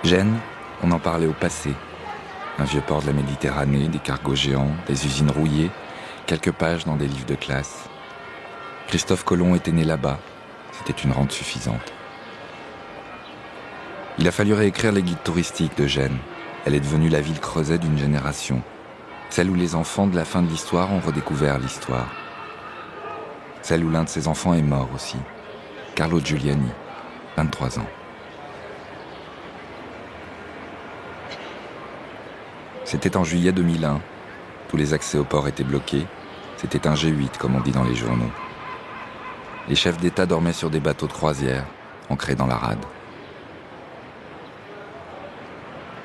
Gênes, on en parlait au passé. Un vieux port de la Méditerranée, des cargos géants, des usines rouillées, quelques pages dans des livres de classe. Christophe Colomb était né là-bas. C'était une rente suffisante. Il a fallu réécrire les guides touristiques de Gênes. Elle est devenue la ville creuset d'une génération. Celle où les enfants de la fin de l'histoire ont redécouvert l'histoire. Celle où l'un de ses enfants est mort aussi. Carlo Giuliani, 23 ans. C'était en juillet 2001. Tous les accès au port étaient bloqués. C'était un G8, comme on dit dans les journaux. Les chefs d'État dormaient sur des bateaux de croisière, ancrés dans la rade.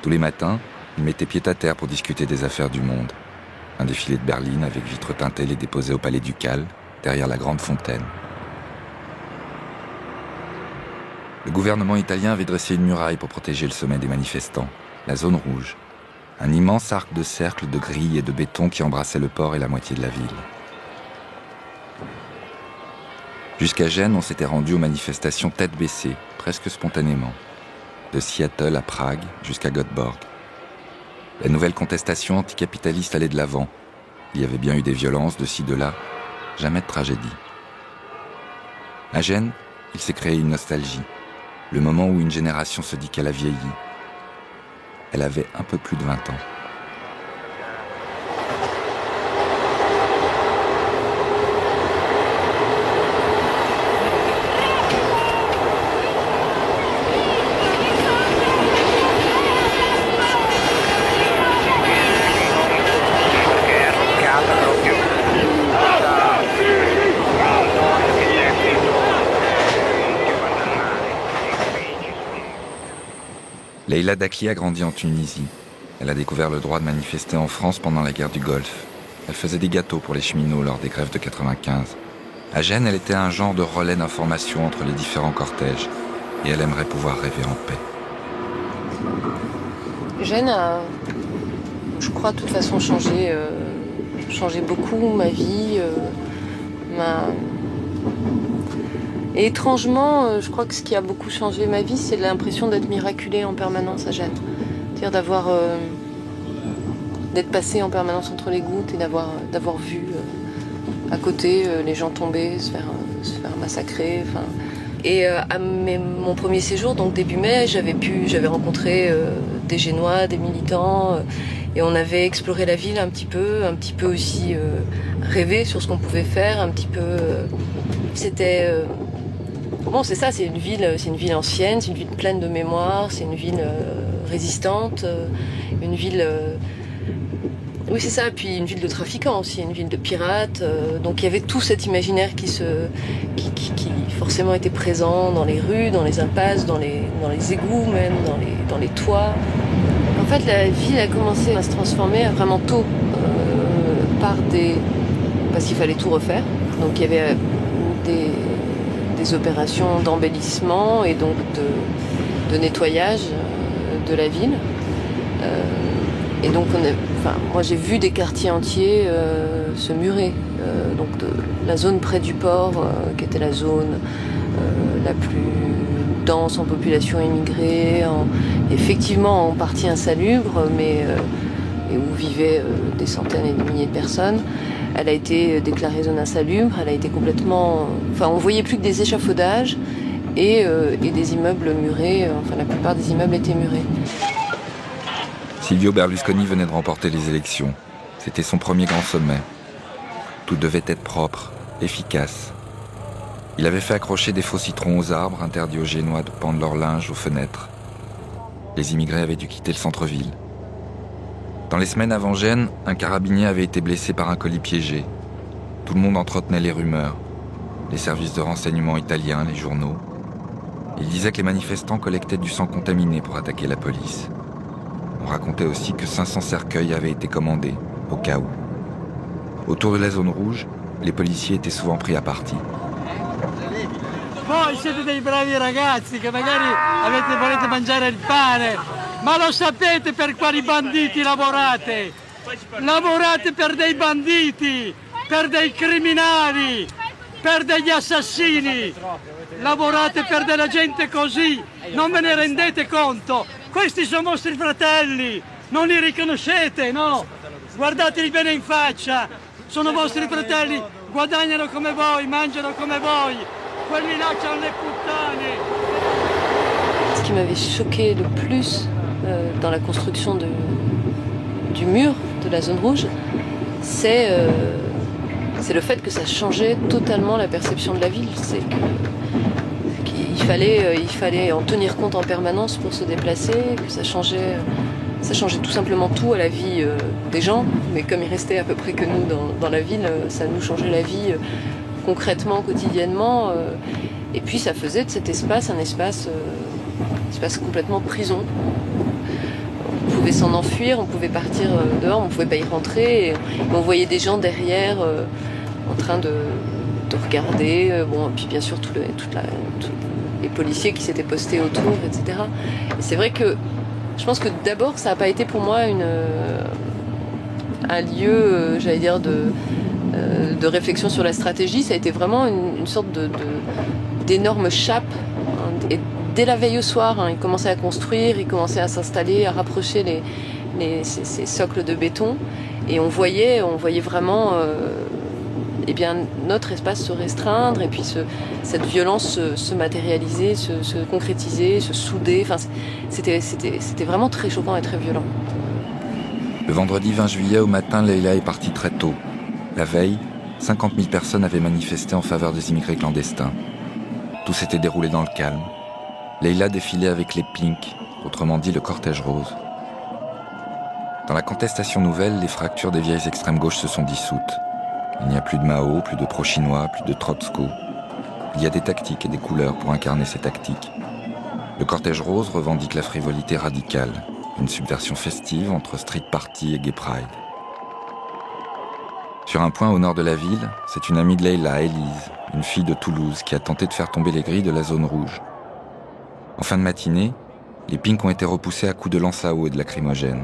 Tous les matins, ils mettaient pied à terre pour discuter des affaires du monde. Un défilé de berline avec vitres teintées les déposait au palais ducal, derrière la grande fontaine. Le gouvernement italien avait dressé une muraille pour protéger le sommet des manifestants, la zone rouge. Un immense arc de cercle de grilles et de béton qui embrassait le port et la moitié de la ville. Jusqu'à Gênes, on s'était rendu aux manifestations tête baissée, presque spontanément. De Seattle à Prague jusqu'à Göteborg. La nouvelle contestation anticapitaliste allait de l'avant. Il y avait bien eu des violences de ci, de là, jamais de tragédie. À Gênes, il s'est créé une nostalgie. Le moment où une génération se dit qu'elle a vieilli. Elle avait un peu plus de 20 ans. Leïla Dakli a grandi en Tunisie. Elle a découvert le droit de manifester en France pendant la guerre du Golfe. Elle faisait des gâteaux pour les cheminots lors des grèves de 95. À Gênes, elle était un genre de relais d'information entre les différents cortèges. Et elle aimerait pouvoir rêver en paix. Gênes a, je crois, de toute façon changé beaucoup ma vie. Et étrangement, je crois que ce qui a beaucoup changé ma vie, c'est l'impression d'être miraculée en permanence à Gênes. C'est-à-dire d'être passée en permanence entre les gouttes et d'avoir vu à côté les gens tomber, se faire massacrer. Et mon premier séjour, donc début mai, j'avais rencontré des Génois, des militants, et on avait exploré la ville un petit peu aussi rêvé sur ce qu'on pouvait faire, un petit peu. C'était bon, c'est ça, c'est une ville ancienne, c'est une ville pleine de mémoire, c'est une ville résistante, une ville. Oui, c'est ça, puis une ville de trafiquants aussi, une ville de pirates. Donc il y avait tout cet imaginaire qui forcément était présent dans les rues, dans les impasses, dans les égouts même, dans les toits. En fait, la ville a commencé à se transformer vraiment tôt, parce qu'il fallait tout refaire. Donc il y avait des opérations d'embellissement et donc de nettoyage de la ville. Et donc moi j'ai vu des quartiers entiers se murer. Donc la zone près du port, qui était la zone la plus dense en population immigrée, effectivement en partie insalubre, mais et où vivaient des centaines et des milliers de personnes. Elle a été déclarée zone insalubre, elle a été complètement. On voyait plus que des échafaudages et des immeubles murés. La plupart des immeubles étaient murés. Silvio Berlusconi venait de remporter les élections. C'était son premier grand sommet. Tout devait être propre, efficace. Il avait fait accrocher des faux citrons aux arbres, interdit aux Génois de pendre leur linge aux fenêtres. Les immigrés avaient dû quitter le centre-ville. Dans les semaines avant Gênes, un carabinier avait été blessé par un colis piégé. Tout le monde entretenait les rumeurs. Les services de renseignement italiens, les journaux. Il disait que les manifestants collectaient du sang contaminé pour attaquer la police. On racontait aussi que 500 cercueils avaient été commandés, au cas où. Autour de la zone rouge, les policiers étaient souvent pris à partie. Voi siete dei bravi ragazzi che magari volete mangiare il pane, ma lo sapete per quali banditi lavorate? Lavorate per dei banditi, per dei criminali, per degli assassini. Lavorate per della gente così, non ve ne rendete conto. Questi sono vostri fratelli, non li riconoscete, no? Guardateli bene in faccia, sono vostri fratelli, guadagnano come voi, mangiano come voi. Quelli là c'hanno le puttane. Ce qui m'avait choqué le plus dans la construction du mur de la zone rouge, c'est le fait que ça changeait totalement la perception de la ville. C'est qu'il fallait en tenir compte en permanence pour se déplacer, que ça changeait tout simplement tout à la vie des gens. Mais comme il restait à peu près que nous dans la ville, ça nous changeait la vie concrètement, quotidiennement. Et puis ça faisait de cet espace un espace complètement prison. On pouvait s'en enfuir, on pouvait partir dehors, on pouvait pas y rentrer. Et on voyait des gens derrière en train de regarder. Bon, et puis bien sûr tous les policiers qui s'étaient postés autour, etc. Et c'est vrai que je pense que d'abord ça n'a pas été pour moi un lieu, j'allais dire, de réflexion sur la stratégie. Ça a été vraiment une sorte d'énorme chape. Et dès la veille au soir, il commençait à construire, il commençait à s'installer, à rapprocher ces socles de béton. Et on voyait vraiment notre espace se restreindre et puis cette violence se matérialiser, se concrétiser, se souder. Enfin, c'était vraiment très choquant et très violent. Le vendredi 20 juillet au matin, Leïla est partie très tôt. La veille, 50 000 personnes avaient manifesté en faveur des immigrés clandestins. Tout s'était déroulé dans le calme. Leïla défilait avec les Pink, autrement dit le cortège rose. Dans la contestation nouvelle, les fractures des vieilles extrêmes gauches se sont dissoutes. Il n'y a plus de Mao, plus de pro-chinois, plus de Trotsko. Il y a des tactiques et des couleurs pour incarner ces tactiques. Le cortège rose revendique la frivolité radicale, une subversion festive entre street party et gay pride. Sur un point au nord de la ville, c'est une amie de Leïla, Élise, une fille de Toulouse, qui a tenté de faire tomber les grilles de la zone rouge. En fin de matinée, les Pink ont été repoussés à coups de lance à eau et de lacrymogènes.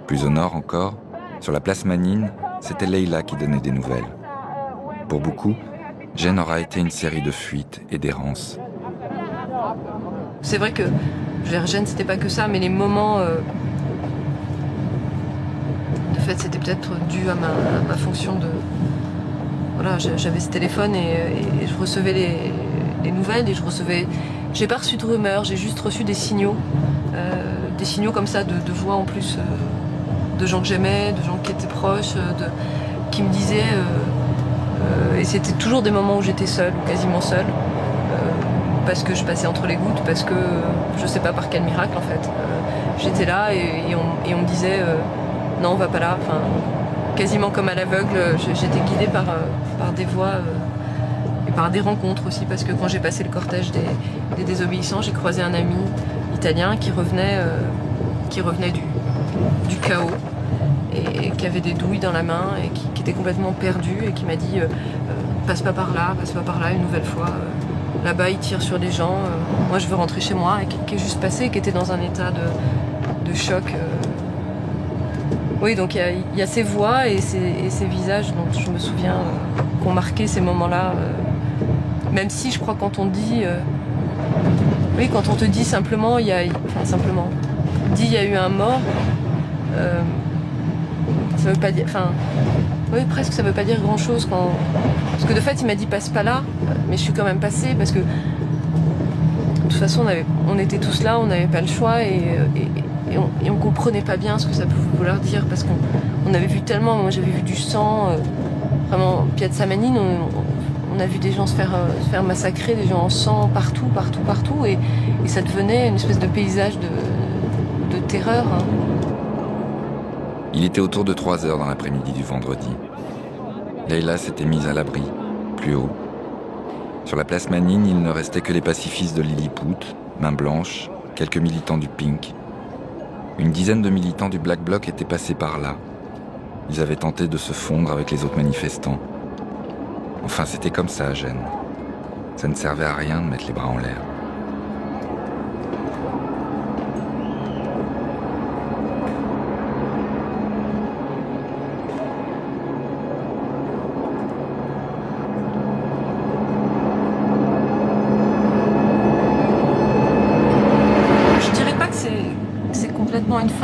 Plus au nord encore, sur la place Manine, c'était Leïla qui donnait des nouvelles. Pour beaucoup, Gênes aura été une série de fuites et d'errances. C'est vrai que Gênes, c'était pas que ça, mais les moments... De fait, c'était peut-être dû à ma fonction de... Voilà, j'avais ce téléphone et je recevais les nouvelles et j'ai pas reçu de rumeurs, j'ai juste reçu des signaux comme ça de voix en plus de gens que j'aimais, de gens qui étaient proches, qui me disaient et c'était toujours des moments où j'étais seule ou quasiment seule parce que je passais entre les gouttes, parce que je sais pas par quel miracle en fait j'étais là et on me disait non, on va pas là, enfin quasiment comme à l'aveugle. J'étais guidée par des voix et par des rencontres aussi, parce que quand j'ai passé le cortège des désobéissants, j'ai croisé un ami italien qui revenait du chaos et qui avait des douilles dans la main et qui était complètement perdu et qui m'a dit passe pas par là une nouvelle fois, là-bas ils tirent sur des gens, moi je veux rentrer chez moi, et qui est juste passé, qui était dans un état de choc. Oui, donc il y a ces voix et ces visages dont je me souviens qui ont marqué ces moments-là. Même si je crois quand on dit... oui, quand on te dit simplement, il y a eu un mort, ça veut pas dire... Enfin, oui, presque ça veut pas dire grand-chose. Parce que de fait, il m'a dit passe pas là, mais je suis quand même passée parce que... De toute façon, on était tous là, on n'avait pas le choix et on comprenait pas bien ce que ça pouvait vouloir dire, parce qu'on avait vu tellement, moi j'avais vu du sang, vraiment Piazza Manine, on a vu des gens se faire massacrer, des gens en sang partout, et ça devenait une espèce de paysage de terreur. Hein. Il était autour de 3 heures dans l'après-midi du vendredi. Leïla s'était mise à l'abri, plus haut. Sur la place Manine, il ne restait que les pacifistes de Lilliput, main blanche, quelques militants du Pink. Une dizaine de militants du Black Bloc étaient passés par là. Ils avaient tenté de se fondre avec les autres manifestants. Enfin, c'était comme ça à Gênes. Ça ne servait à rien de mettre les bras en l'air.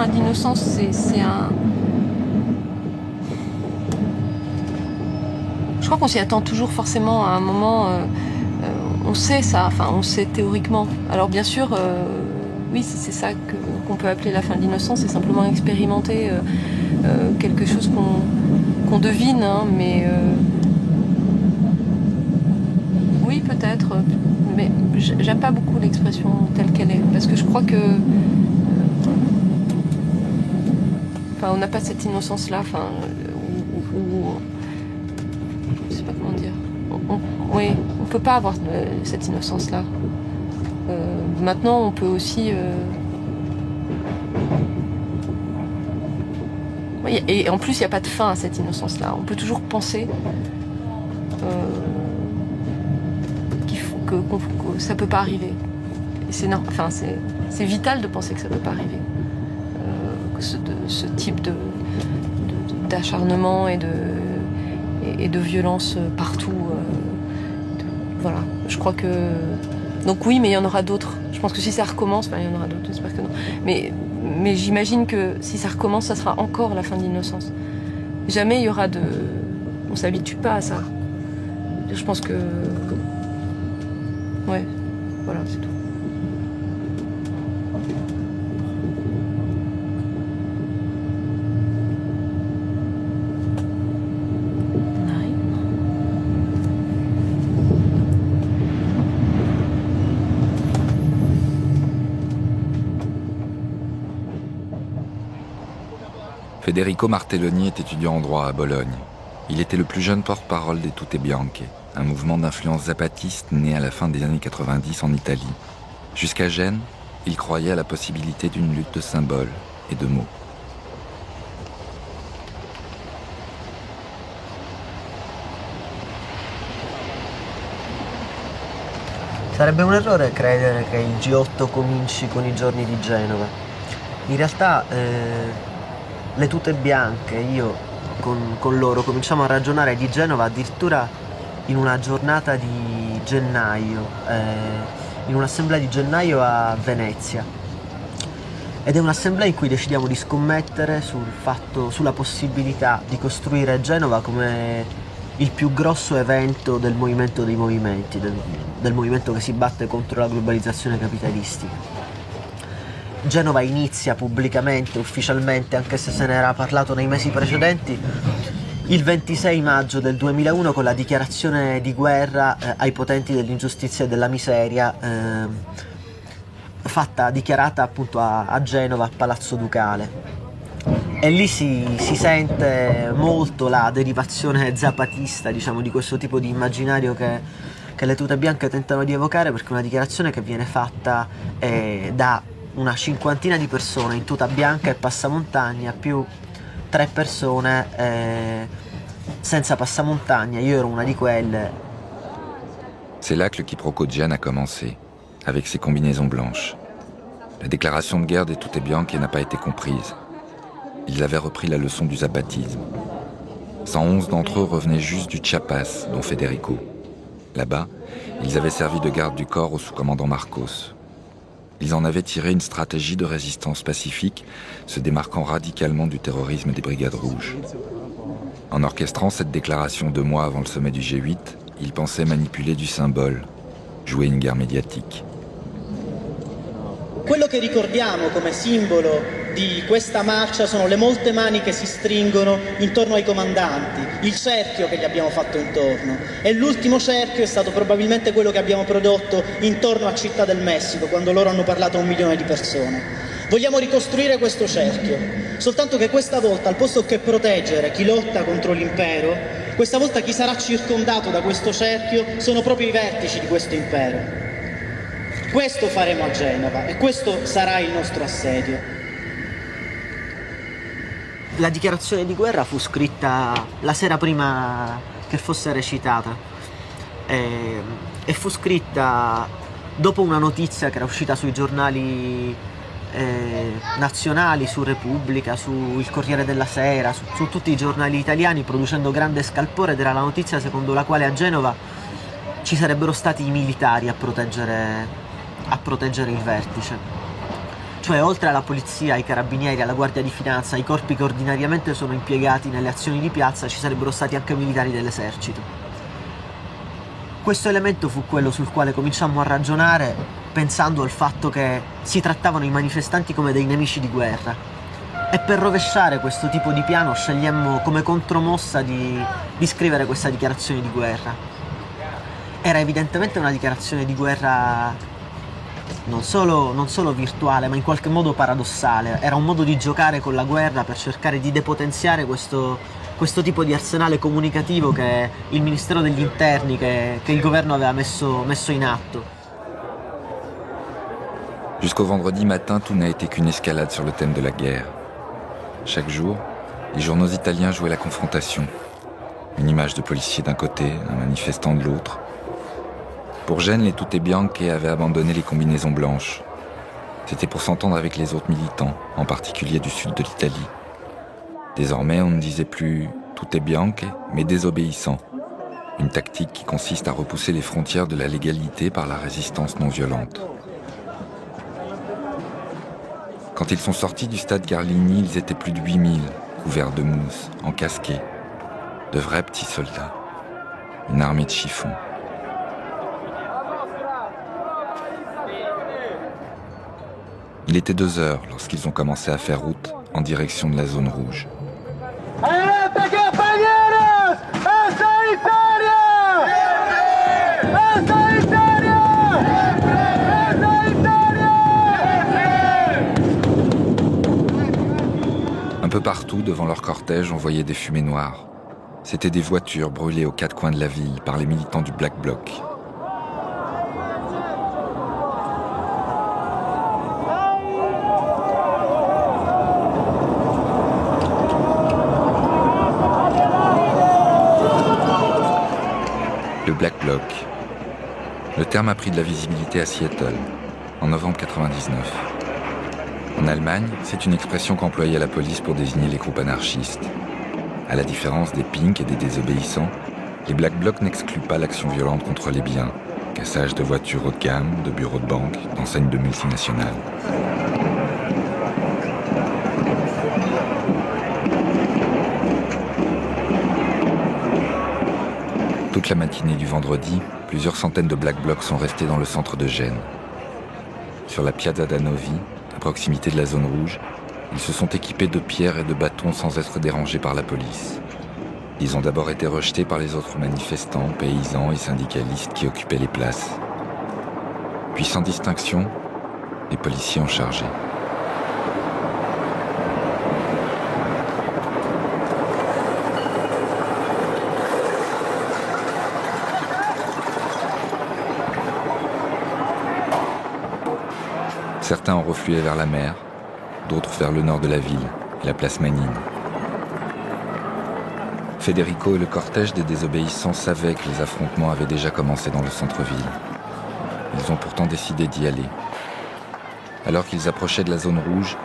fin d'innocence, c'est un... Je crois qu'on s'y attend toujours forcément à un moment. On sait ça, enfin on sait théoriquement. Alors bien sûr, oui, c'est ça qu'on peut appeler la fin de l'innocence, c'est simplement expérimenter quelque chose qu'on devine, hein, mais oui peut-être, mais j'aime pas beaucoup l'expression telle qu'elle est, parce que je crois que on n'a pas cette innocence-là, je sais pas comment dire. Oui, on peut pas avoir cette innocence-là. Maintenant, on peut aussi... Oui, et en plus, il n'y a pas de fin à cette innocence-là. On peut toujours penser que ça peut pas arriver. Et c'est vital de penser que ça peut pas arriver. Que ce type d'acharnement et de violence partout. Voilà, je crois que... Donc oui, mais il y en aura d'autres. Je pense que si ça recommence, il y en aura d'autres, j'espère que non. Mais j'imagine que si ça recommence, ça sera encore la fin de l'innocence. Jamais il y aura de... On s'habitue pas à ça. Je pense que... Ouais, voilà, c'est tout. Federico Martelloni est étudiant en droit à Bologne. Il était le plus jeune porte-parole des Tutte Bianche, un mouvement d'influence zapatiste né à la fin des années 90 en Italie. Jusqu'à Gênes, il croyait à la possibilité d'une lutte de symboles et de mots. Sarebbe un errore credere che il G8 cominci con i giorni di Genova. In realtà le Tutte Bianche, io con loro cominciamo a ragionare di Genova addirittura in una giornata di gennaio, in un'assemblea di gennaio a Venezia. Ed è un'assemblea in cui decidiamo di scommettere sulla possibilità di costruire Genova come il più grosso evento del movimento dei movimenti, del movimento che si batte contro la globalizzazione capitalistica. Genova inizia pubblicamente, ufficialmente, anche se se ne era parlato nei mesi precedenti, il 26 maggio del 2001 con la dichiarazione di guerra ai potenti dell'ingiustizia e della miseria dichiarata appunto a Genova, a Palazzo Ducale. E lì si sente molto la derivazione zapatista, diciamo, di questo tipo di immaginario che le Tutte Bianche tentano di evocare, perché è una dichiarazione che viene fatta da una cinquantina di persone in tuta bianca e passamontagna, più 3 persone senza passamontagna. Io ero una di quelle. C'est là que le quiproquo de Gênes a commencé, avec ses combinaisons blanches. La déclaration de guerre des Tutte Bianche n'a pas été comprise. Ils avaient repris la leçon du zapatisme. 111 d'entre eux revenaient juste du Chiapas, dont Federico. Là-bas, ils avaient servi de garde du corps au sous-commandant Marcos. Ils en avaient tiré une stratégie de résistance pacifique, se démarquant radicalement du terrorisme des Brigades Rouges. En orchestrant cette déclaration 2 mois avant le sommet du G8, ils pensaient manipuler du symbole, jouer une guerre médiatique. Quello che ricordiamo come simbolo di questa marcia sono le molte mani che si stringono intorno ai comandanti, il cerchio che gli abbiamo fatto intorno. E l'ultimo cerchio è stato probabilmente quello che abbiamo prodotto intorno a Città del Messico, quando loro hanno parlato a 1 milione di persone. Vogliamo ricostruire questo cerchio, soltanto che questa volta, al posto che proteggere chi lotta contro l'impero, questa volta chi sarà circondato da questo cerchio sono proprio i vertici di questo impero. Questo faremo a Genova e questo sarà il nostro assedio. La dichiarazione di guerra fu scritta la sera prima che fosse recitata e fu scritta dopo una notizia che era uscita sui giornali nazionali, su Repubblica, su Il Corriere della Sera, su tutti i giornali italiani, producendo grande scalpore, ed era la notizia secondo la quale a Genova ci sarebbero stati i militari a proteggere il vertice. Cioè Cioè, oltre alla polizia, ai carabinieri, alla guardia di finanza, ai corpi che ordinariamente sono impiegati nelle azioni di piazza, ci sarebbero stati anche militari dell'esercito. Questo elemento fu quello sul quale cominciammo a ragionare, pensando al fatto che si trattavano i manifestanti come dei nemici di guerra. E per rovesciare questo tipo di piano scegliemmo come contromossa di scrivere questa dichiarazione di guerra. Era evidentemente una dichiarazione di guerra non solo virtuale, ma in qualche modo paradossale. Era un modo di giocare con la guerra per cercare di depotenziare questo tipo di arsenale comunicativo che il Ministero degli Interni, che il governo aveva messo in atto. Jusqu'au vendredi matin, tout n'a été qu'une escalade sur le thème de la guerre. Chaque jour, les journaux italiens jouaient la confrontation. Une image de policier d'un côté, un manifestant de l'autre. Pour Gênes, les Tutte Bianche avaient abandonné les combinaisons blanches. C'était pour s'entendre avec les autres militants, en particulier du sud de l'Italie. Désormais, on ne disait plus Tutte Bianche, mais désobéissants. Une tactique qui consiste à repousser les frontières de la légalité par la résistance non violente. Quand ils sont sortis du stade Garlini, ils étaient plus de 8000, couverts de mousse, encasqués. De vrais petits soldats. Une armée de chiffons. Il était 2 heures lorsqu'ils ont commencé à faire route en direction de la zone rouge. Un peu partout, devant leur cortège, on voyait des fumées noires. C'étaient des voitures brûlées aux 4 coins de la ville par les militants du Black Bloc. Le Black Bloc. Le terme a pris de la visibilité à Seattle, en novembre 1999. En Allemagne, c'est une expression qu'employait la police pour désigner les groupes anarchistes. À la différence des Pink et des désobéissants, les Black Blocs n'excluent pas l'action violente contre les biens, cassage de voitures haut de gamme, de bureaux de banque, d'enseignes de multinationales. Toute la matinée du vendredi, plusieurs centaines de Black Blocs sont restés dans le centre de Gênes. Sur la Piazza Danovi, à proximité de la zone rouge, ils se sont équipés de pierres et de bâtons sans être dérangés par la police. Ils ont d'abord été rejetés par les autres manifestants, paysans et syndicalistes qui occupaient les places. Puis sans distinction, les policiers ont chargé. Certains ont reflué vers la mer, d'autres vers le nord de la ville, la place Manine. Federico et le cortège des désobéissants savaient que les affrontements avaient déjà commencé dans le centre-ville. Ils ont pourtant décidé d'y aller. Alors qu'ils approchaient de la zone rouge,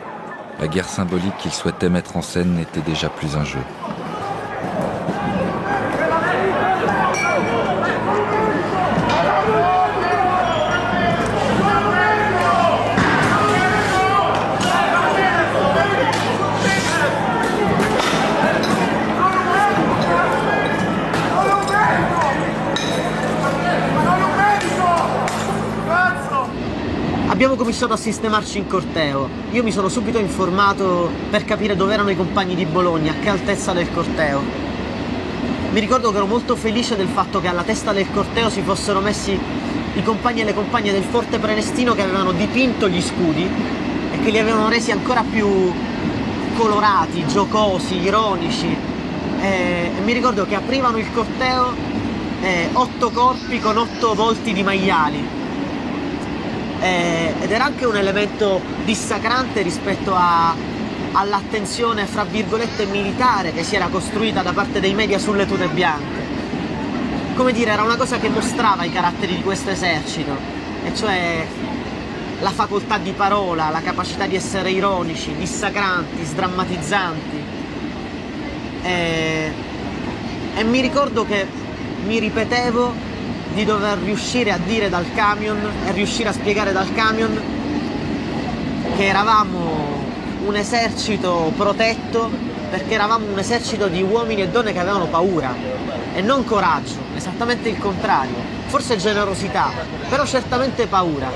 la guerre symbolique qu'ils souhaitaient mettre en scène n'était déjà plus un jeu. Abbiamo cominciato a sistemarci in corteo. Io mi sono subito informato per capire dove erano i compagni di Bologna, a che altezza del corteo. Mi ricordo che ero molto felice del fatto che alla testa del corteo si fossero messi i compagni e le compagne del Forte Prenestino che avevano dipinto gli scudi e che li avevano resi ancora più colorati, giocosi, ironici. E mi ricordo che aprivano il corteo 8 corpi con 8 volti di maiali. Ed era anche un elemento dissacrante rispetto all'attenzione fra virgolette militare che si era costruita da parte dei media sulle tute bianche. Come dire, era una cosa che mostrava i caratteri di questo esercito, e cioè la facoltà di parola, la capacità di essere ironici, dissacranti, sdrammatizzanti. E mi ricordo che mi ripetevo di dover riuscire a dire dal camion e riuscire a spiegare dal camion che eravamo un esercito protetto, perché eravamo un esercito di uomini e donne che avevano paura e non coraggio, esattamente il contrario, forse generosità, però certamente paura.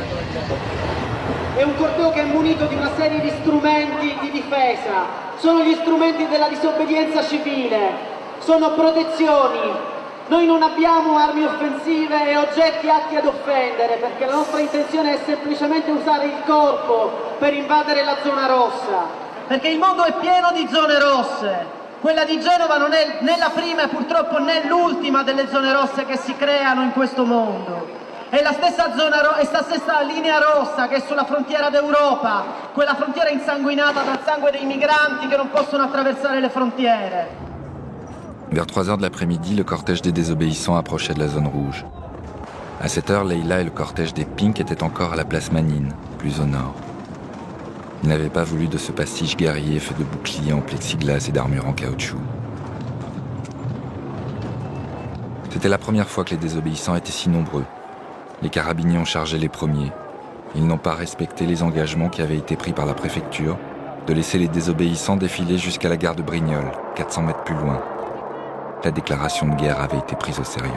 È un corteo che è munito di una serie di strumenti di difesa, sono gli strumenti della disobbedienza civile, sono protezioni. Noi non abbiamo armi offensive e oggetti atti ad offendere, perché la nostra intenzione è semplicemente usare il corpo per invadere la zona rossa. Perché il mondo è pieno di zone rosse. Quella di Genova non è né la prima e purtroppo né l'ultima delle zone rosse che si creano in questo mondo. È la stessa linea rossa che è sulla frontiera d'Europa, quella frontiera insanguinata dal sangue dei migranti che non possono attraversare le frontiere. Vers 3 heures de l'après-midi, le cortège des désobéissants approchait de la zone rouge. À cette heure, Leïla et le cortège des Pink étaient encore à la place Manine, plus au nord. Ils n'avaient pas voulu de ce passage guerrier fait de boucliers en plexiglas et d'armures en caoutchouc. C'était la première fois que les désobéissants étaient si nombreux. Les carabiniers ont chargé les premiers. Ils n'ont pas respecté les engagements qui avaient été pris par la préfecture de laisser les désobéissants défiler jusqu'à la gare de Brignoles, 400 mètres plus loin. La déclaration de guerre avait été prise au sérieux.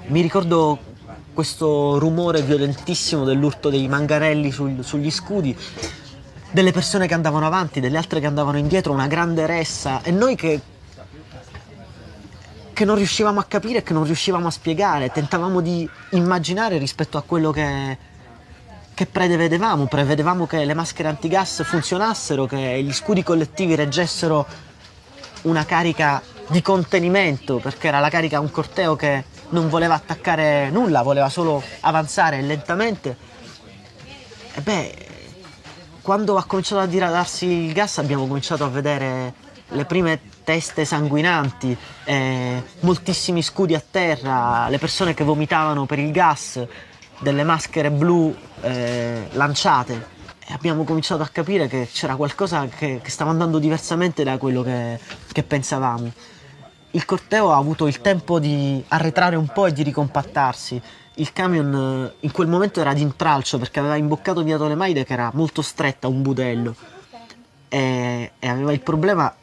Mi ricordo questo rumore violentissimo dell'urto dei manganelli sugli scudi, delle persone che andavano avanti, delle altre che andavano indietro, una grande ressa, e noi che non riuscivamo a capire e che non riuscivamo a spiegare. Tentavamo di immaginare rispetto a quello che prevedevamo che le maschere antigas funzionassero, che gli scudi collettivi reggessero una carica di contenimento, perché era la carica di un corteo che non voleva attaccare nulla, voleva solo avanzare lentamente. E quando ha cominciato a diradarsi il gas abbiamo cominciato a vedere le prime teste sanguinanti, moltissimi scudi a terra, le persone che vomitavano per il gas, delle maschere blu lanciate, e abbiamo cominciato a capire che c'era qualcosa che stava andando diversamente da quello che pensavamo. Il corteo ha avuto il tempo di arretrare un po' e di ricompattarsi. Il camion in quel momento era d'intralcio perché aveva imboccato via Tolemaide, che era molto stretta, un budello, e aveva il problema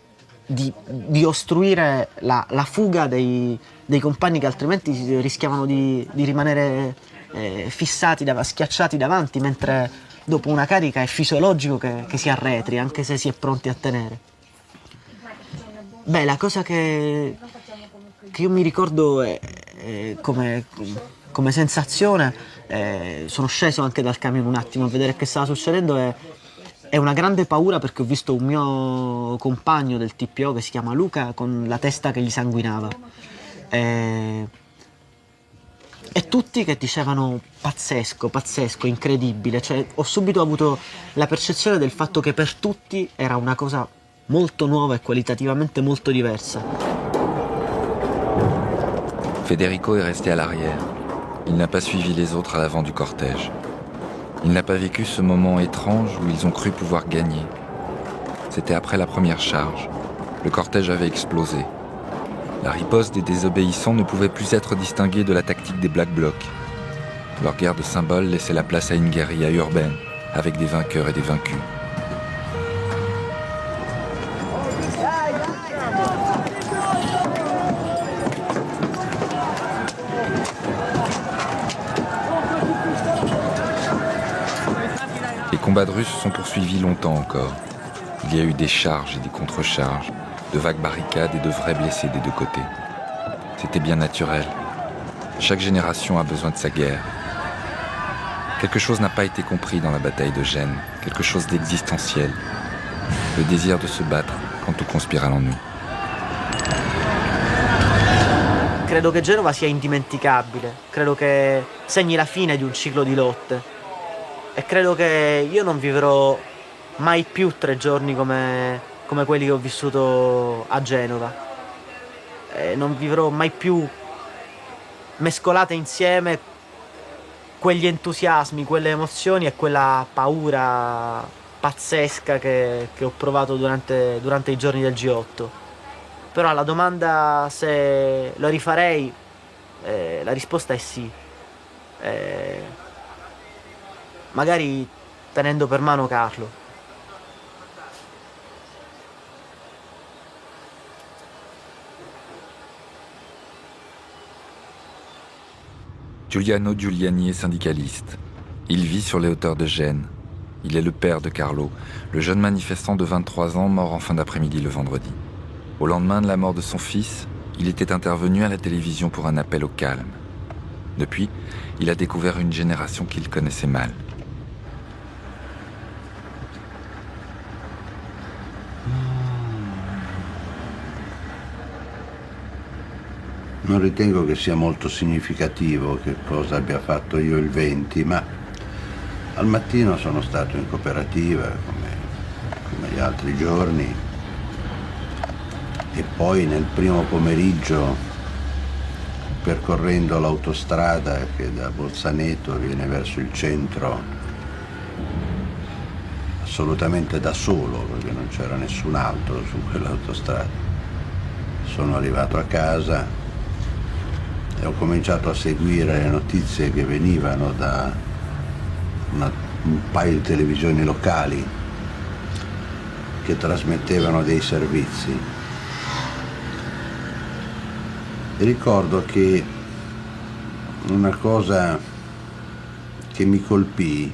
di ostruire la fuga dei compagni, che altrimenti rischiavano di rimanere schiacciati davanti, mentre dopo una carica è fisiologico che si arretri, anche se si è pronti a tenere. La cosa che io mi ricordo come sensazione, sono sceso anche dal camion un attimo a vedere che stava succedendo, è una grande paura, perché ho visto un mio compagno del TPO che si chiama Luca con la testa che gli sanguinava, e tutti che dicevano pazzesco, incredibile. Cioè, ho subito avuto la percezione del fatto che per tutti era una cosa molto nuova et qualitativamente molto diversa. Federico est resté à l'arrière. Il n'a pas suivi les autres à l'avant du cortège. Il n'a pas vécu ce moment étrange où ils ont cru pouvoir gagner. C'était après la première charge. Le cortège avait explosé. La riposte des désobéissants ne pouvait plus être distinguée de la tactique des Black Blocs. Leur guerre de symboles laissait la place à une guérilla urbaine, avec des vainqueurs et des vaincus. Les combats de Russes se sont poursuivis longtemps encore. Il y a eu des charges et des contre-charges, de vagues barricades et de vrais blessés des deux côtés. C'était bien naturel. Chaque génération a besoin de sa guerre. Quelque chose n'a pas été compris dans la bataille de Gênes, quelque chose d'existentiel. Le désir de se battre quand tout conspire à l'ennui. Credo che Genova sia indimenticabile, credo che segni la fine di un ciclo di lotte, e credo che io non vivrò mai più 3 giorni come quelli che ho vissuto a Genova. Non vivrò mai più mescolate insieme quegli entusiasmi, quelle emozioni e quella paura pazzesca che ho provato durante i giorni del G8. Però alla domanda se lo rifarei, la risposta è sì. Magari tenendo per mano Carlo. Giuliano Giuliani est syndicaliste. Il vit sur les hauteurs de Gênes. Il est le père de Carlo, le jeune manifestant de 23 ans mort en fin d'après-midi le vendredi. Au lendemain de la mort de son fils, il était intervenu à la télévision pour un appel au calme. Depuis, il a découvert une génération qu'il connaissait mal. Non ritengo che sia molto significativo che cosa abbia fatto io il 20, ma al mattino sono stato in cooperativa come gli altri giorni e poi nel primo pomeriggio, percorrendo l'autostrada che da Bolzaneto viene verso il centro, assolutamente da solo perché non c'era nessun altro su quell'autostrada, sono arrivato a casa e ho cominciato a seguire le notizie che venivano da un paio di televisioni locali che trasmettevano dei servizi. E ricordo che una cosa che mi colpì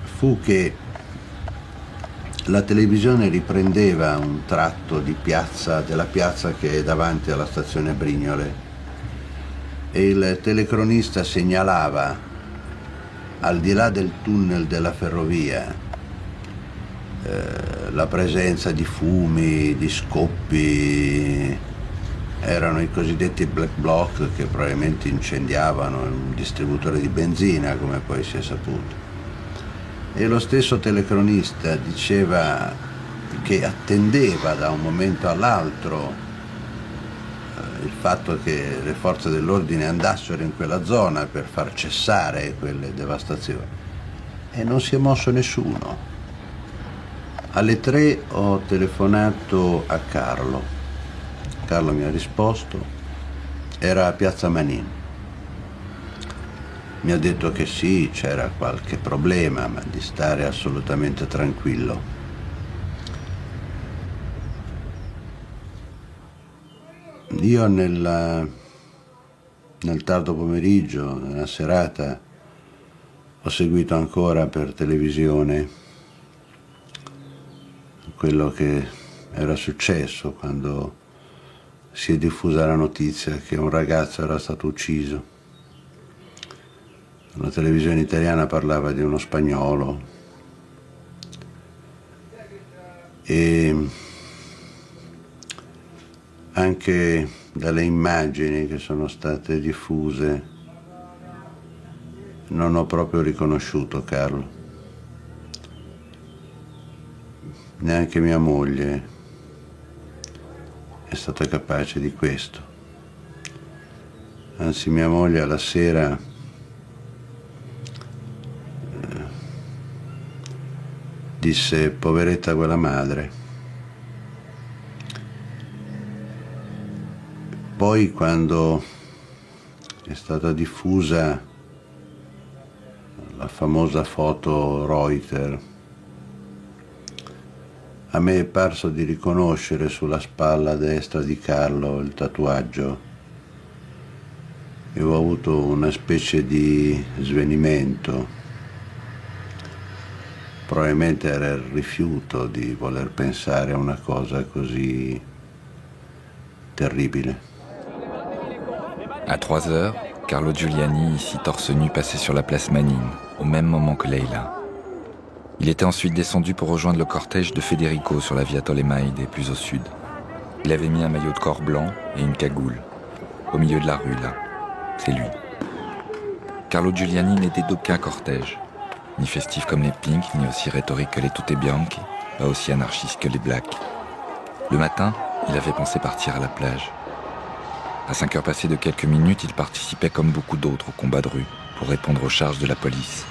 fu che la televisione riprendeva un tratto della piazza che è davanti alla stazione Brignole e il telecronista segnalava, al di là del tunnel della ferrovia, la presenza di fumi, di scoppi. Erano i cosiddetti black bloc che probabilmente incendiavano un distributore di benzina, come poi si è saputo. E lo stesso telecronista diceva che attendeva da un momento all'altro il fatto che le forze dell'ordine andassero in quella zona per far cessare quelle devastazioni. E non si è mosso nessuno. Alle 3 ho telefonato a Carlo. Carlo mi ha risposto, era a Piazza Manin. Mi ha detto che sì, c'era qualche problema, ma di stare assolutamente tranquillo. Io nel tardo pomeriggio, nella serata, ho seguito ancora per televisione quello che era successo quando si è diffusa la notizia che un ragazzo era stato ucciso. La televisione italiana parlava di uno spagnolo e anche dalle immagini che sono state diffuse non ho proprio riconosciuto Carlo. Neanche mia moglie è stata capace di questo. Anzi, mia moglie alla sera disse: poveretta quella madre. Poi quando è stata diffusa la famosa foto Reuters, a me è parso di riconoscere sulla spalla destra di Carlo il tatuaggio e ho avuto una specie di svenimento. Probabilmente era il rifiuto di voler pensare a una cosa così terribile. À 3 heures, Carlo Giuliani, ici torse nu, passait sur la place Manine, au même moment que Leila. Il était ensuite descendu pour rejoindre le cortège de Federico sur la Via Tolemaide, plus au sud. Il avait mis un maillot de corps blanc et une cagoule. Au milieu de la rue, là. C'est lui. Carlo Giuliani n'était d'aucun cortège. Ni festif comme les Pink, ni aussi rhétorique que les Tutte Bianche, pas aussi anarchiste que les Blacks. Le matin, il avait pensé partir à la plage. À 5 heures passées de quelques minutes, il participait comme beaucoup d'autres au combat de rue, pour répondre aux charges de la police.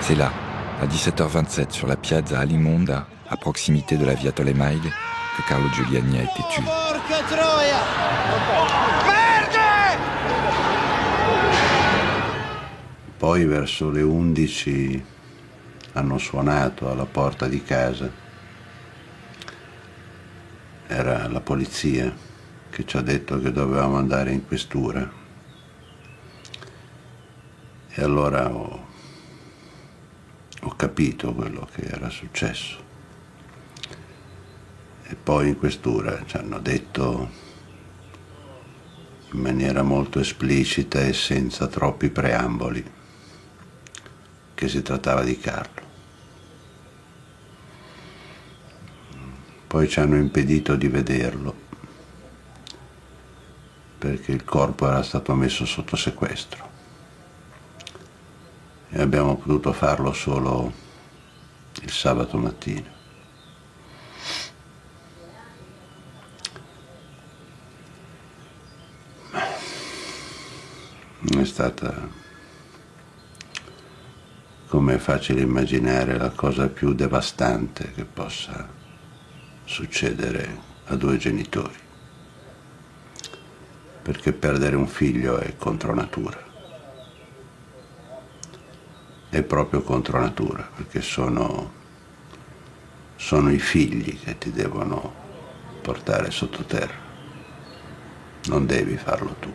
C'est là, à 17h27, sur la piazza Alimonda, à proximité de la Via Tolemaide, que Carlo Giuliani a été tué. Poi verso le 11 hanno suonato alla porta di casa. Era la polizia che ci ha detto che dovevamo andare in questura. E allora ho capito quello che era successo. E poi in questura ci hanno detto in maniera molto esplicita e senza troppi preamboli che si trattava di Carlo. Poi ci hanno impedito di vederlo perché il corpo era stato messo sotto sequestro e abbiamo potuto farlo solo il sabato mattina. È stata, come è facile immaginare, la cosa più devastante che possa succedere a due genitori, perché perdere un figlio è contro natura, è proprio contro natura, perché sono i figli che ti devono portare sottoterra, non devi farlo tu.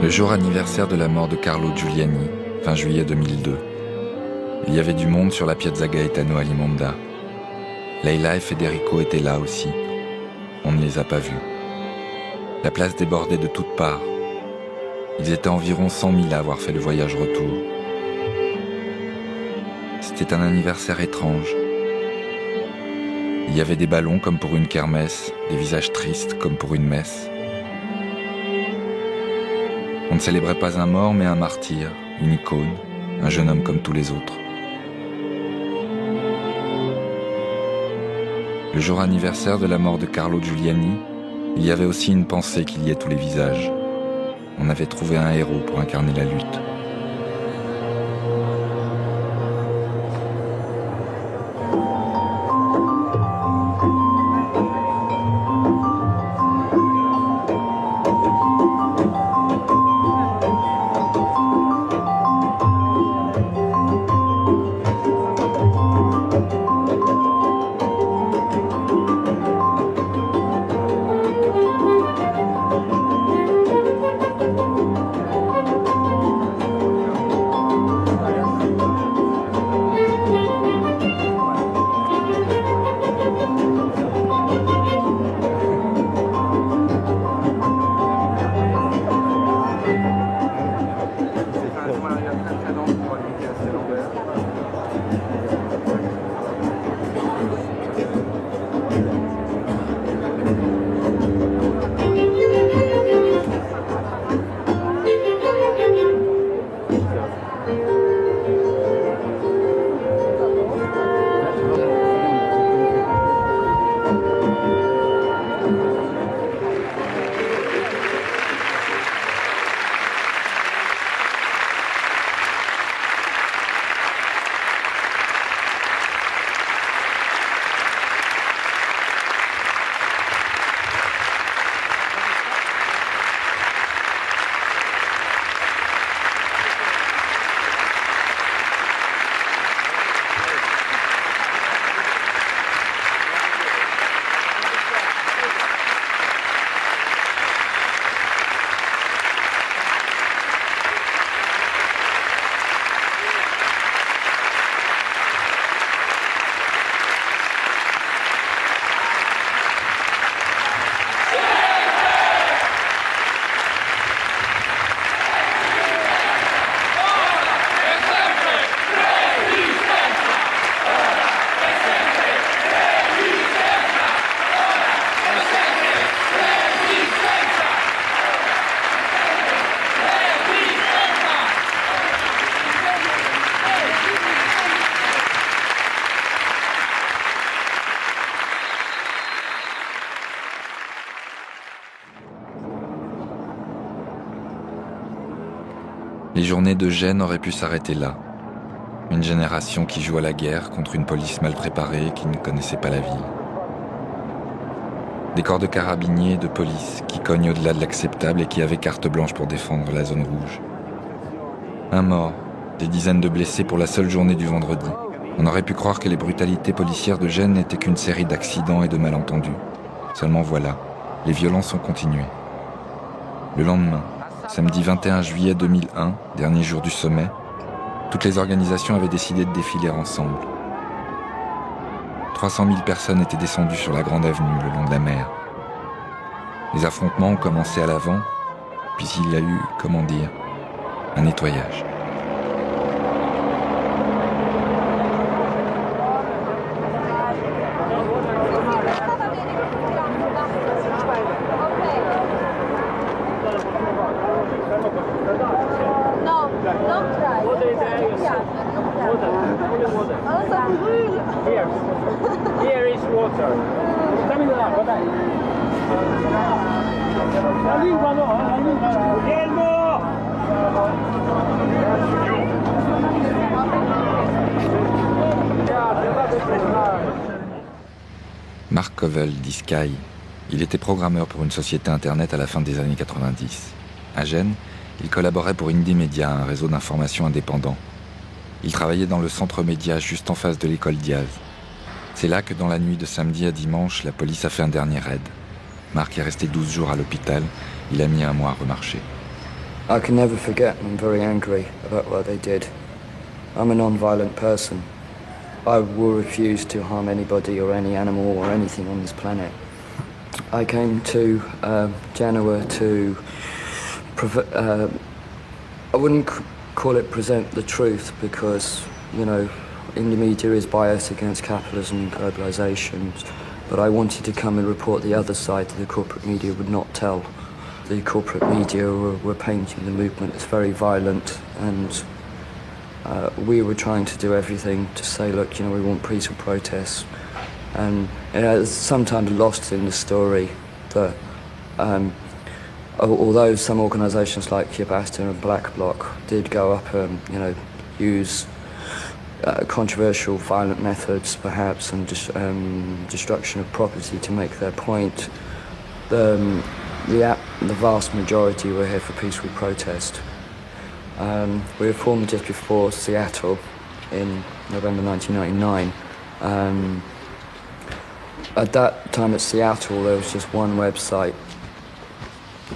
Le jour anniversaire de la mort de Carlo Giuliani, fin juillet 2002. Il y avait du monde sur la Piazza Gaetano Alimonda. Leila et Federico étaient là aussi. On ne les a pas vus. La place débordait de toutes parts. Ils étaient environ 100 000 à avoir fait le voyage retour. C'était un anniversaire étrange. Il y avait des ballons comme pour une kermesse, des visages tristes comme pour une messe. On ne célébrait pas un mort, mais un martyr, une icône, un jeune homme comme tous les autres. Le jour anniversaire de la mort de Carlo Giuliani, il y avait aussi une pensée qui liait tous les visages. On avait trouvé un héros pour incarner la lutte. Les journées de Gênes auraient pu s'arrêter là. Une génération qui joue à la guerre contre une police mal préparée qui ne connaissait pas la ville. Des corps de carabiniers et de police qui cognent au-delà de l'acceptable et qui avaient carte blanche pour défendre la zone rouge. Un mort, des dizaines de blessés pour la seule journée du vendredi. On aurait pu croire que les brutalités policières de Gênes n'étaient qu'une série d'accidents et de malentendus. Seulement voilà, les violences ont continué. Le lendemain, samedi 21 juillet 2001, dernier jour du sommet, toutes les organisations avaient décidé de défiler ensemble. 300 000 personnes étaient descendues sur la grande avenue le long de la mer. Les affrontements ont commencé à l'avant, puis il y a eu, comment dire, un nettoyage. Here is water. La lingua no, la lingua. Guillermo! Mark Covell dit Sky. Il était programmeur pour une société internet à la fin des années 90. À Gênes, il collaborait pour Indie Media, un réseau d'information indépendant. Il travaillait dans le centre média juste en face de l'école Diaz. C'est là que dans la nuit de samedi à dimanche, la police a fait un dernier raid. Mark est resté 12 jours à l'hôpital. Il a mis un mois à remarcher. I can never forget. I'm very angry about what they did. I'm a non-violent person. I will refuse to harm anybody or any animal or anything on this planet. I came to Genoa to I wouldn't call it present the truth because, you know, indie media is biased against capitalism and globalization, but I wanted to come and report the other side that the corporate media would not tell. The corporate media were painting the movement as very violent, and we were trying to do everything to say, look, you know, we want peaceful protests. And it's sometimes lost in the story that although some organisations like Yabasta and Black Bloc did go up and, you know, use controversial violent methods perhaps and destruction of property to make their point, the vast majority were here for peaceful protest. We were formed just before Seattle in November 1999. At that time at Seattle there was just one website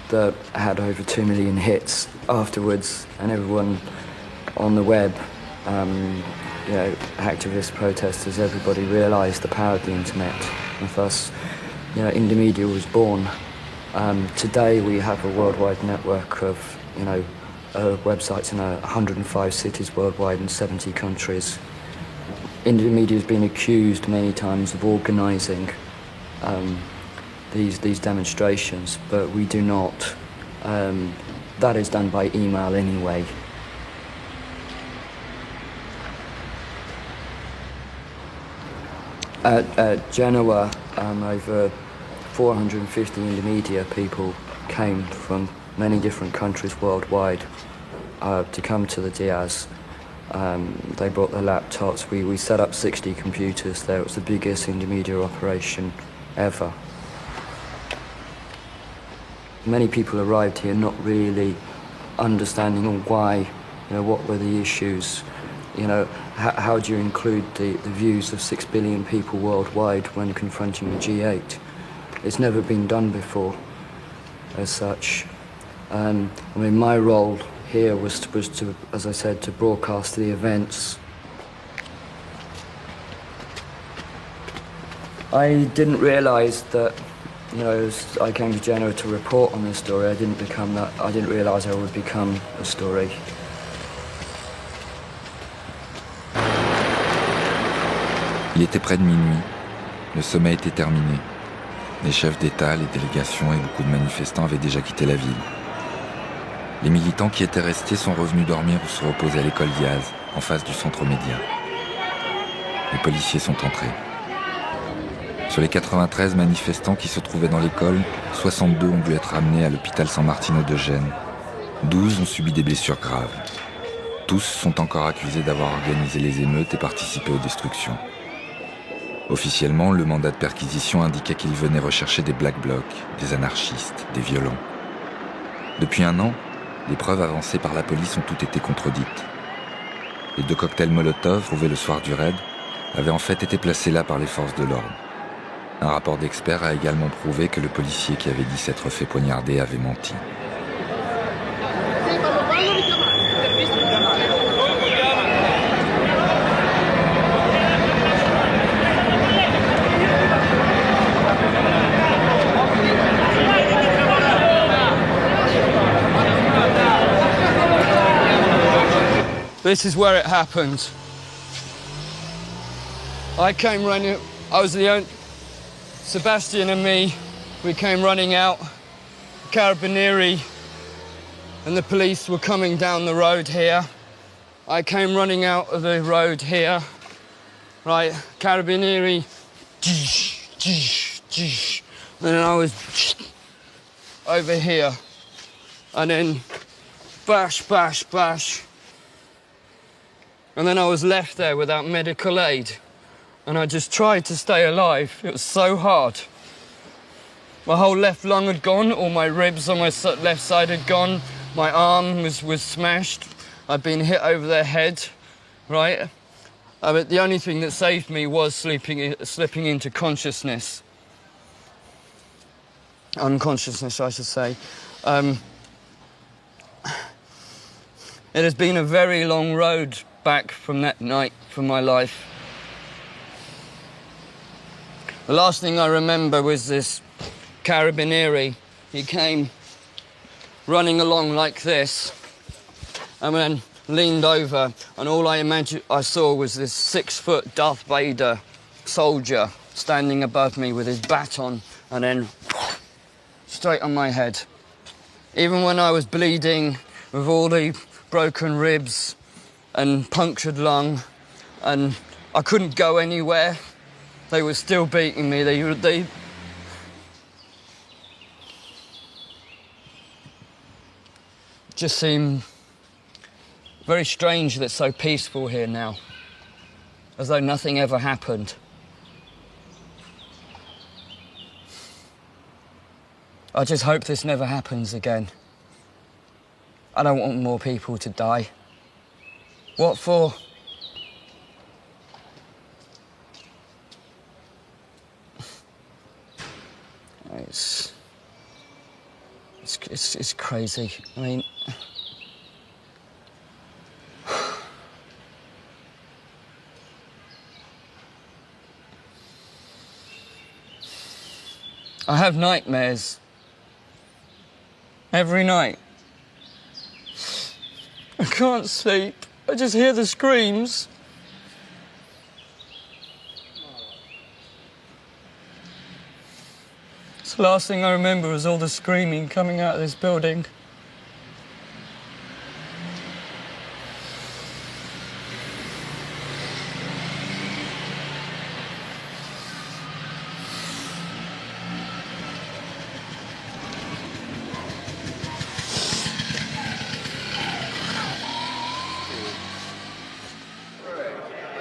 that had over 2 million hits afterwards, and everyone on the web, you know, activists, protesters, everybody realised the power of the internet, and thus, you know, Indie Media was born. Today we have a worldwide network of, you know, websites in 105 cities worldwide in 70 countries. Indie Media has been accused many times of organising these demonstrations, but we do not. That is done by email anyway. At Genoa, over 450 Indie Media people came from many different countries worldwide to come to the Diaz. They brought their laptops. We set up 60 computers there. It was the biggest Indie Media operation ever. Many people arrived here not really understanding why, you know, what were the issues, you know, how do you include the views of 6 billion people worldwide when confronting the G8? It's never been done before, as such. I mean, my role here was to, as I said, to broadcast the events. I didn't realise that, you know, as I came to Genoa to report on this story, I didn't realise I would become a story. Il était près de minuit. Le sommet était terminé. Les chefs d'État, les délégations et beaucoup de manifestants avaient déjà quitté la ville. Les militants qui étaient restés sont revenus dormir ou se reposer à l'école Diaz, en face du centre média. Les policiers sont entrés. Sur les 93 manifestants qui se trouvaient dans l'école, 62 ont dû être amenés à l'hôpital San Martino de Gênes. 12 ont subi des blessures graves. Tous sont encore accusés d'avoir organisé les émeutes et participé aux destructions. Officiellement, le mandat de perquisition indiquait qu'ils venaient rechercher des Black Blocs, des anarchistes, des violents. Depuis un an, les preuves avancées par la police ont toutes été contredites. Les 2 cocktails Molotov, trouvés le soir du raid, avaient en fait été placés là par les forces de l'ordre. Un rapport d'experts a également prouvé que le policier qui avait dit s'être fait poignarder avait menti. This is where it happened. I came running, I was the only, Sebastian and me, we came running out, Carabinieri and the police were coming down the road here. I came running out of the road here, right, Carabinieri, and then I was over here, and then bash, bash, bash. And then I was left there without medical aid. And I just tried to stay alive. It was so hard. My whole left lung had gone, all my ribs on my left side had gone, my arm was smashed. I'd been hit over the head, right? But the only thing that saved me was slipping into consciousness. Unconsciousness, I should say. It has been a very long road back from that night for my life. The last thing I remember was this Carabinieri. He came running along like this and then leaned over, and all I saw was this 6-foot Darth Vader soldier standing above me with his baton and then straight on my head. Even when I was bleeding with all the broken ribs and punctured lung, and I couldn't go anywhere, they were still beating me. They just seem very strange that it's so peaceful here now, as though nothing ever happened. I just hope this never happens again. I don't want more people to die. What for? It's crazy. I mean, I have nightmares every night. I can't sleep. I just hear the screams. It's the last thing I remember is all the screaming coming out of this building.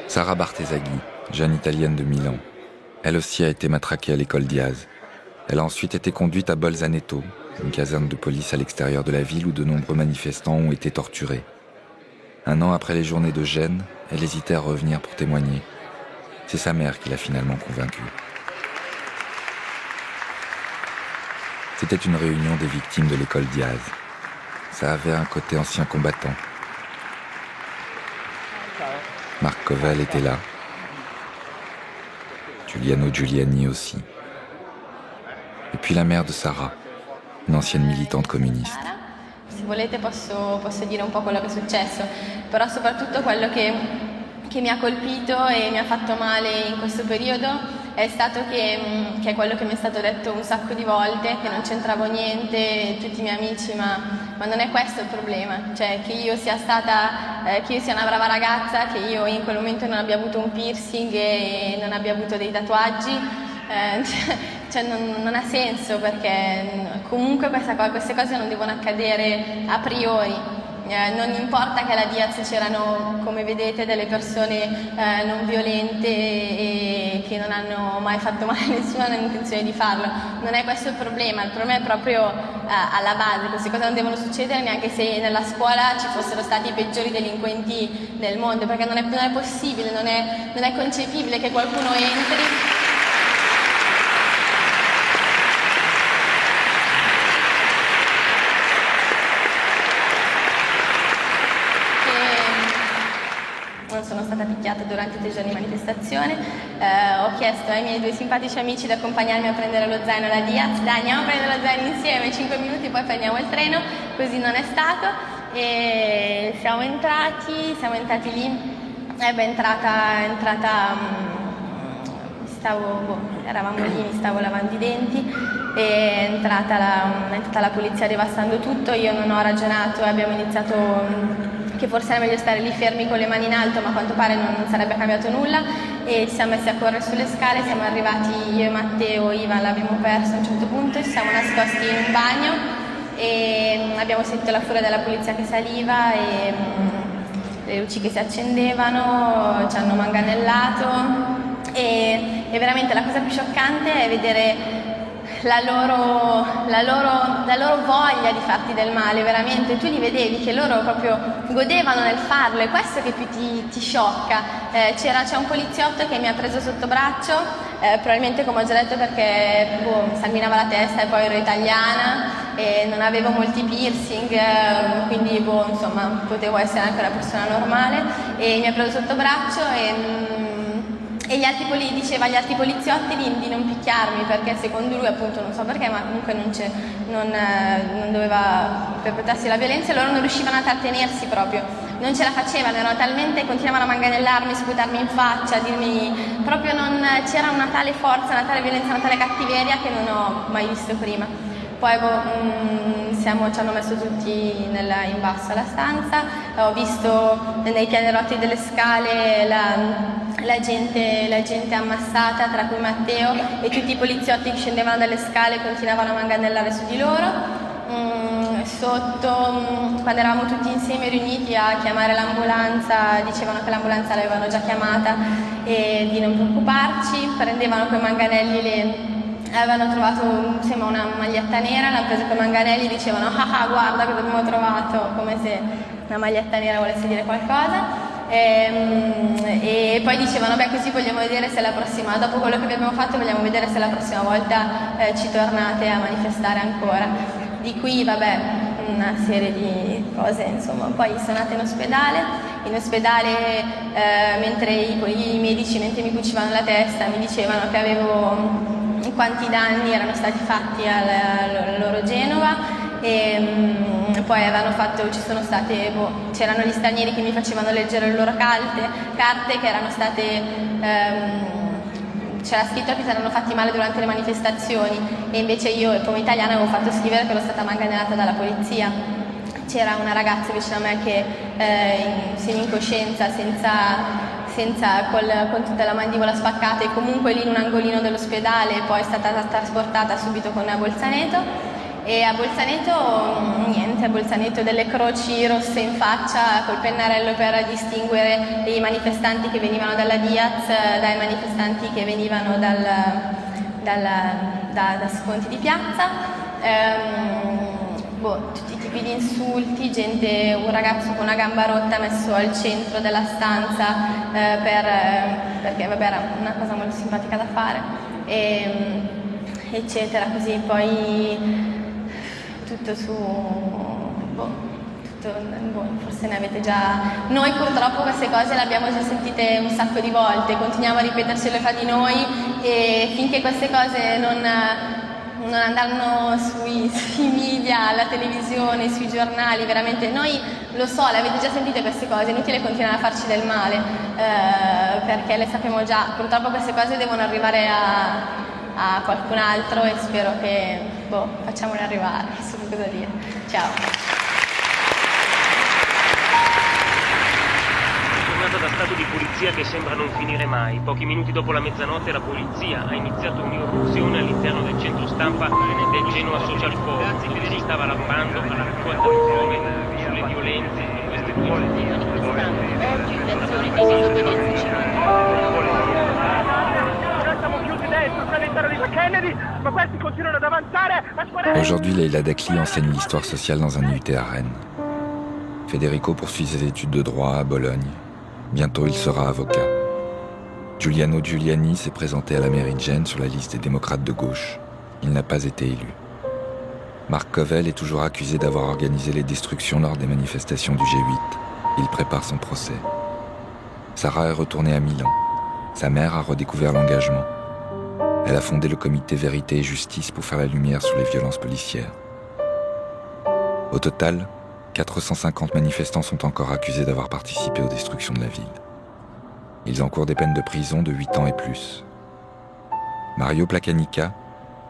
Sara Bartesaghi, jeune italienne de Milan. Elle aussi a été matraquée à l'école Diaz. Elle a ensuite été conduite à Bolzaneto, une caserne de police à l'extérieur de la ville où de nombreux manifestants ont été torturés. Un an après les journées de Gênes, elle hésitait à revenir pour témoigner. C'est sa mère qui l'a finalement convaincue. C'était une réunion des victimes de l'école Diaz. Ça avait un côté ancien combattant. Marc Covel était là. Giuliano Giuliani aussi. Et puis la mère de Sara, une ancienne militante communiste. Se volete posso dire un po' quello che è successo, però soprattutto quello che mi ha colpito e mi ha fatto male in questo periodo è stato che è quello che mi è stato detto un sacco di volte, che non c'entravo niente, tutti i miei amici, ma non è questo il problema, cioè che io sia una brava ragazza, che io in quel momento non abbia avuto un piercing e non abbia avuto dei tatuaggi, cioè non ha senso, perché comunque queste cose non devono accadere a priori. Non importa che alla Diaz c'erano, come vedete, delle persone non violente e che non hanno mai fatto male a nessuno, non hanno intenzione di farlo. Non è questo il problema è proprio alla base. Queste cose non devono succedere neanche se nella scuola ci fossero stati i peggiori delinquenti del mondo, perché non è possibile, non è concepibile che qualcuno entri. Non sono stata picchiata durante i 3 giorni di manifestazione, ho chiesto ai miei 2 simpatici amici di accompagnarmi a prendere lo zaino alla Diaz. Dai, andiamo a prendere lo zaino insieme, 5 minuti poi prendiamo il treno. Così non è stato e siamo entrati lì. Eravamo lì, mi stavo lavando i denti, è entrata la polizia devastando tutto. Io non ho ragionato e abbiamo iniziato che forse era meglio stare lì fermi con le mani in alto, ma a quanto pare non sarebbe cambiato nulla, e ci siamo messi a correre sulle scale. Siamo arrivati io e Matteo, Ivan l'abbiamo perso a un certo punto, ci siamo nascosti in un bagno e abbiamo sentito la furia della polizia che saliva e le luci che si accendevano, ci hanno manganellato e veramente la cosa più scioccante è vedere la loro voglia di farti del male. Veramente tu li vedevi che loro proprio godevano nel farlo, è questo che più ti sciocca. C'è un poliziotto che mi ha preso sotto braccio, probabilmente, come ho già detto, perché mi sanguinava la testa e poi ero italiana e non avevo molti piercing, quindi insomma potevo essere anche una persona normale, e mi ha preso sotto braccio e diceva agli altri poliziotti di non picchiarmi, perché secondo lui, appunto, non so perché, ma comunque non doveva perpetrarsi la violenza, e loro non riuscivano a trattenersi proprio, non ce la facevano, continuavano a manganellarmi, sputarmi in faccia, dirmi proprio, c'era una tale forza, una tale violenza, una tale cattiveria che non ho mai visto prima. Poi ci hanno messo tutti in basso alla stanza, ho visto nei pianerotti delle scale la gente ammassata, tra cui Matteo, e tutti i poliziotti che scendevano dalle scale continuavano a manganellare su di loro. Sotto, quando eravamo tutti insieme riuniti a chiamare l'ambulanza, dicevano che l'ambulanza l'avevano già chiamata e di non preoccuparci, prendevano quei manganelli, avevano trovato, sembra, una maglietta nera, l'hanno presa con i manganelli, dicevano guarda cosa abbiamo trovato, come se una maglietta nera volesse dire qualcosa. E poi dicevano così vogliamo vedere se dopo quello che vi abbiamo fatto, vogliamo vedere se la prossima volta ci tornate a manifestare ancora. Di qui una serie di cose, insomma. Poi sono andata in ospedale mentre i medici, mentre mi cucivano la testa, mi dicevano che avevo quanti danni erano stati fatti al loro Genova, e poi c'erano gli stranieri che mi facevano leggere le loro carte che erano state c'era scritto che si erano fatti male durante le manifestazioni, e invece io come italiana avevo fatto scrivere che ero stata manganellata dalla polizia. C'era una ragazza vicino a me che semi-incoscienza, con tutta la mandibola spaccata, e comunque lì in un angolino dell'ospedale, poi è stata trasportata subito con a Bolzaneto. E a Bolzaneto delle croci rosse in faccia col pennarello per distinguere i manifestanti che venivano dalla Diaz dai manifestanti che venivano da sconti di piazza. Tutti i tipi di insulti, un ragazzo con una gamba rotta messo al centro della stanza perché era una cosa molto simpatica da fare, eccetera. Così poi tutto forse ne avete già. Noi purtroppo queste cose le abbiamo già sentite un sacco di volte, continuiamo a ripetercele fra di noi, e finché queste cose non andranno sui media, alla televisione, sui giornali, veramente noi, lo so, le avete già sentite queste cose, è inutile continuare a farci del male, perché le sappiamo già. Purtroppo queste cose devono arrivare a qualcun altro, e spero che facciamole arrivare, non so cosa dire. Ciao. giornata da stato di polizia che sembra non finire mai. Pochi minuti dopo la mezzanotte la polizia ha iniziato un'irruzione all'interno del centro stampa del Genoa Social Forum, dove si stava lavorando alla raccolta di prove sulle violenze in queste due Aujourd'hui, Leila Dakli enseigne l'histoire sociale dans un IUT à Rennes. Federico poursuit ses études de droit à Bologne. Bientôt, il sera avocat. Giuliano Giuliani s'est présenté à la mairie de Gênes sur la liste des démocrates de gauche. Il n'a pas été élu. Marc Covel est toujours accusé d'avoir organisé les destructions lors des manifestations du G8. Il prépare son procès. Sarah est retournée à Milan. Sa mère a redécouvert l'engagement. Elle a fondé le comité Vérité et Justice pour faire la lumière sur les violences policières. Au total, 450 manifestants sont encore accusés d'avoir participé aux destructions de la ville. Ils encourent des peines de prison de 8 ans et plus. Mario Placanica,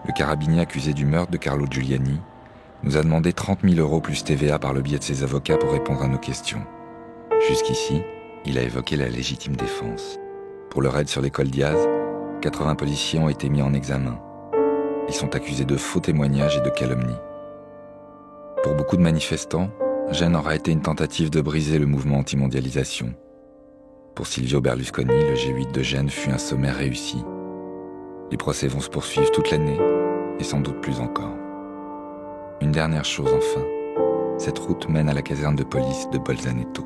le carabinier accusé du meurtre de Carlo Giuliani, nous a demandé 30 000 € plus TVA par le biais de ses avocats pour répondre à nos questions. Jusqu'ici, il a évoqué la légitime défense. Pour le raid sur l'école Diaz, 80 policiers ont été mis en examen. Ils sont accusés de faux témoignages et de calomnie. Pour beaucoup de manifestants, Gênes aura été une tentative de briser le mouvement anti-mondialisation. Pour Silvio Berlusconi, le G8 de Gênes fut un sommet réussi. Les procès vont se poursuivre toute l'année, et sans doute plus encore. Une dernière chose enfin, cette route mène à la caserne de police de Bolzaneto.